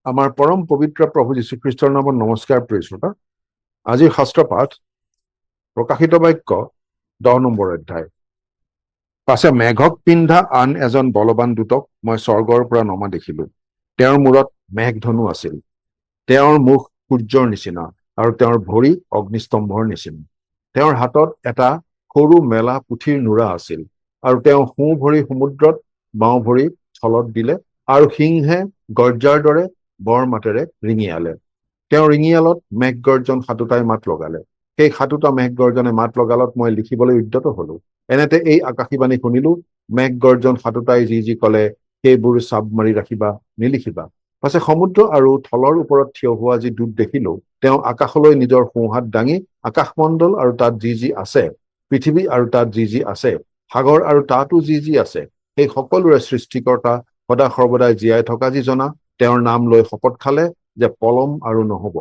আমাৰ পৰম পবিত্ৰ প্ৰভু যীশুখ্ৰীষ্টৰ নামত নমস্কাৰ প্ৰিয় শ্ৰোতা। আজিৰ শাস্ত্ৰ পাঠ প্ৰকাশিত বাক্য 10 নম্বৰ অধ্যায়। পাছে মেঘক পিন্ধা আন এজন বলৱান দূতক মই স্বৰ্গৰ পৰা নমা দেখিলো। তেওঁৰ মূৰত মেঘধনু আছিল। তেওঁৰ মুখ সূৰ্যৰ নিচিনা আৰু তেওঁৰ ভৰি অগ্নিস্তম্ভৰ নিচিনা। তেওঁৰ হাতত এটা সৰু মেলা পুঠিৰ নোৰা আছিল আৰু তেওঁ সোঁ ভৰি সমুদ্ৰত, বাওঁ ভৰি স্থলত দিলে আৰু সিংহে গৰ্জাৰ দৰে বৰ মাতেৰে ৰিঙিয়ালে। তেওঁ ৰিঙিয়ালত মেঘগৰ্জন সাতোটাই মাত লগালে। সেই সাতোটা মেঘগৰ্জনে মাত লগালত মই লিখিবলৈ উদ্যত হলো। এনেতে এই আকাশীবাণী শুনিলো, মেঘগৰ্জন সাতোটাই যি কলে সেইবোৰ চাব মাৰি ৰাখিবা, নিলিখিবা। পাছে সমুদ্ৰ আৰু থলৰ ওপৰত থিয় হোৱা যি দূত দেখিলো, তেওঁ আকাশলৈ নিজৰ সোঁহাত দাঙি আকাশমণ্ডল আৰু তাত যি আছে, পৃথিৱী আৰু তাত যি আছে, সাগৰ আৰু তাতো যি আছে, সেই সকলোৰে সৃষ্টিকৰ্তা সদা সৰ্বদাই জীয়াই থকা যি জনা, তেওঁৰ নাম লৈ শপত খালে যে পলম আৰু নহব।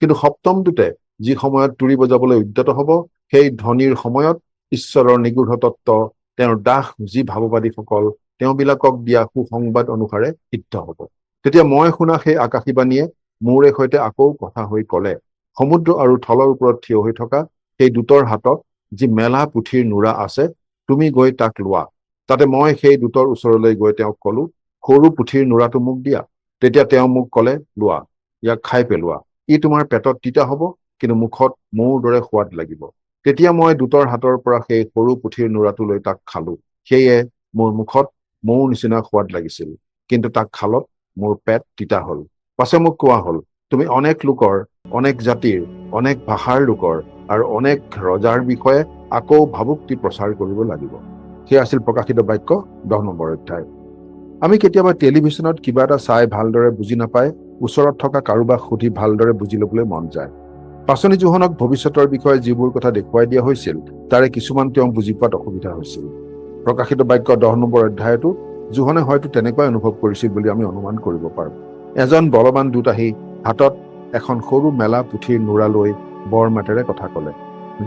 কিন্তু সপ্তম দূতে যি সময়ত তুৰি বজাবলৈ উদ্যত হব, সেই ধ্বনিৰ সময়ত ঈশ্বৰৰ নিগূঢ় তত্ত্ব, তেওঁৰ দাস যি ভাৱবাদীসকল, তেওঁবিলাকক দিয়া সুসংবাদ অনুসাৰে সিদ্ধ হব। তেতিয়া মই শুনা সেই আকাশীবাণীয়ে মোৰে সৈতে আকৌ কথা হৈ কলে, সমুদ্ৰ আৰু থলৰ ওপৰত থিয় হৈ থকা সেই দূতৰ হাতত যি মেলা পুঠিৰ নোৰা আছে, তুমি গৈ তাক লোৱা। তাতে মই সেই দূতৰ ওচৰলৈ গৈ তেওঁক কলো, সৰু পুঠিৰ নোৰাটো মোক দিয়া। তেতিয়া তেওঁ মোক কলে, লোৱা, ইয়াক খাই পেলোৱা। ই তোমাৰ পেটত তিতা হব, কিন্তু মুখত মৌৰ দৰে সোৱাদ লাগিব। তেতিয়া মই দূতৰ হাতৰ পৰা সেই সৰু পুঠিৰ নোৰাটো লৈ তাক খালো। সেয়ে মোৰ মুখত মৌৰ নিচিনা সোৱাদ লাগিছিল, কিন্তু তাক খালত মোৰ পেট তিতা হল। পাছে মোক কোৱা হল, তুমি অনেক লোকৰ, অনেক জাতিৰ, অনেক ভাষাৰ লোকৰ আৰু অনেক ৰজাৰ বিষয়ে আকৌ ভাবুক্তি প্ৰচাৰ কৰিব লাগিব। সেয়া আছিল প্ৰকাশিত বাক্য 10 নম্বৰ অধ্যায়। আমি কেতিয়াবা টেলিভিশ্যনত কিবা এটা চাই ভালদৰে বুজি নাপায় ওচৰত থকা কাৰোবাক সুধি ভালদৰে বুজি লবলৈ মন যায়। পাচনি জোহনক ভৱিষ্যতৰ বিষয়ে যিবোৰ কথা দেখুৱাই দিয়া হৈছিল, তাৰে কিছুমান তেওঁ বুজি পোৱাত অসুবিধা হৈছিল। প্ৰকাশিত বাক্য 10 নম্বৰ অধ্যায়তো জোহনে হয়তো তেনেকুৱাই অনুভৱ কৰিছিল বুলি আমি অনুমান কৰিব পাৰোঁ। এজন বলৱান দূত আহি হাতত এখন সৰু মেলা পুঠিৰ নোৰা লৈ বৰ মাতেৰে কথা কলে।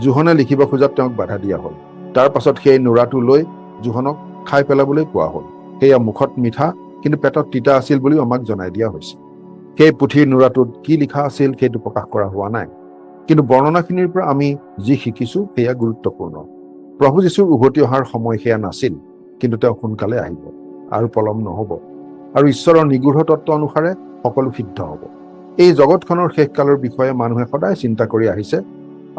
জোহনে লিখিব খোজাত তেওঁক বাধা দিয়া হল। তাৰ পাছত সেই নোৰাটো লৈ জোহনক খাই পেলাবলৈ কোৱা হল। সেয়া মুখত মিঠা, কিন্তু পেটত তিতা আছিল বুলিও আমাক জনাই দিয়া হৈছে। সেই পুথিৰ নোৰাটোত কি লিখা আছিল সেইটো প্ৰকাশ কৰা হোৱা নাই, কিন্তু বৰ্ণনাখিনিৰ পৰা আমি যি শিকিছো সেয়া গুৰুত্বপূৰ্ণ। প্ৰভু যীশুৰ উভতি অহাৰ সময় সেয়া নাছিল, কিন্তু তেওঁ সোনকালে আহিব আৰু পলম নহব, আৰু ঈশ্বৰৰ নিগূঢ় তত্ত্ব অনুসাৰে সকলো সিদ্ধ হব। এই জগতখনৰ শেষকালৰ বিষয়ে মানুহে সদায় চিন্তা কৰি আহিছে,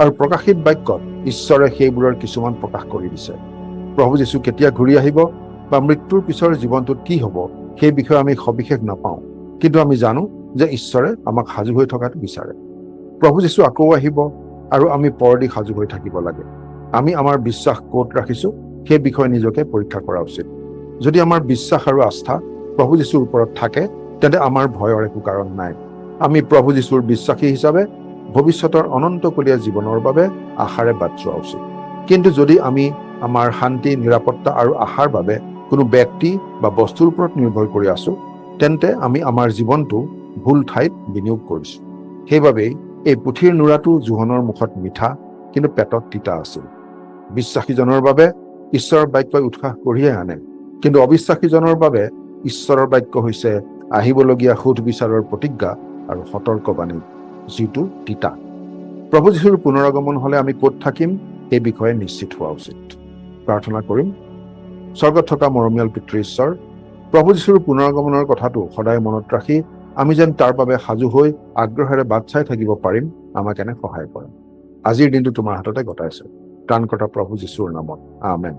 আৰু প্ৰকাশিত বাক্যত ঈশ্বৰে সেইবোৰৰ কিছুমান প্ৰকাশ কৰি দিছে। প্ৰভু যীশু কেতিয়া ঘূৰি আহিব বা মৃত্যুৰ পিছৰ জীৱনটোত কি হব, সেই বিষয়ে আমি সবিশেষ নাপাওঁ, কিন্তু আমি জানো যে ঈশ্বৰে আমাক সাজু হৈ থকাটো বিচাৰে। প্ৰভু যীশু আকৌ আহিব আৰু আমি পৰদি সাজু হৈ থাকিব লাগে। আমি আমাৰ বিশ্বাস ক'ত ৰাখিছো সেই বিষয়ে নিজকে পৰীক্ষা কৰা উচিত। যদি আমাৰ বিশ্বাস আৰু আস্থা প্ৰভু যীশুৰ ওপৰত থাকে, তেন্তে আমাৰ ভয়ৰ একো কাৰণ নাই। আমি প্ৰভু যীশুৰ বিশ্বাসী হিচাপে ভৱিষ্যতৰ অনন্তকলীয়া জীৱনৰ বাবে আশাৰে বাট চোৱা উচিত। কিন্তু যদি আমি আমাৰ শান্তি, নিৰাপত্তা আৰু আশাৰ বাবে কোনো ব্যক্তি বা বস্তুৰ ওপৰত নিৰ্ভৰ কৰি আছো, তেন্তে আমি আমাৰ জীৱনটো ভুল ঠাইত বিনিয়োগ কৰিছো। সেইবাবেই এই পুথিৰ নোৰাটো জোহনৰ মুখত মিঠা, কিন্তু পেটত তিতা আছিল। বিশ্বাসীজনৰ বাবে ঈশ্বৰৰ বাক্যই উৎসাহ কঢ়িয়াই আনে, কিন্তু অবিশ্বাসীজনৰ বাবে ঈশ্বৰৰ বাক্য হৈছে আহিবলগীয়া সুধবিচাৰৰ প্ৰতিজ্ঞা আৰু সতৰ্কবাণী, যিটো তিতা। প্ৰভু যীশুৰ পুনৰাগমন হলে আমি ক'ত থাকিম সেই বিষয়ে নিশ্চিত হোৱা উচিত। প্ৰাৰ্থনা কৰিম। স্বৰ্গত থকা মৰমীয়াল পিতৃ ঈশ্বৰ, প্ৰভু যীশুৰ পুনৰাগমনৰ কথাটো সদায় মনত ৰাখি আমি যেন তাৰ বাবে সাজু হৈ আগ্ৰহেৰে বাট চাই থাকিব পাৰিম, আমাক এনে সহায় কৰা। আজিৰ দিনটো তোমাৰ হাততে গতাইছে। ত্ৰাণকৰ্তা প্ৰভু যীশুৰ নামত, আমেন।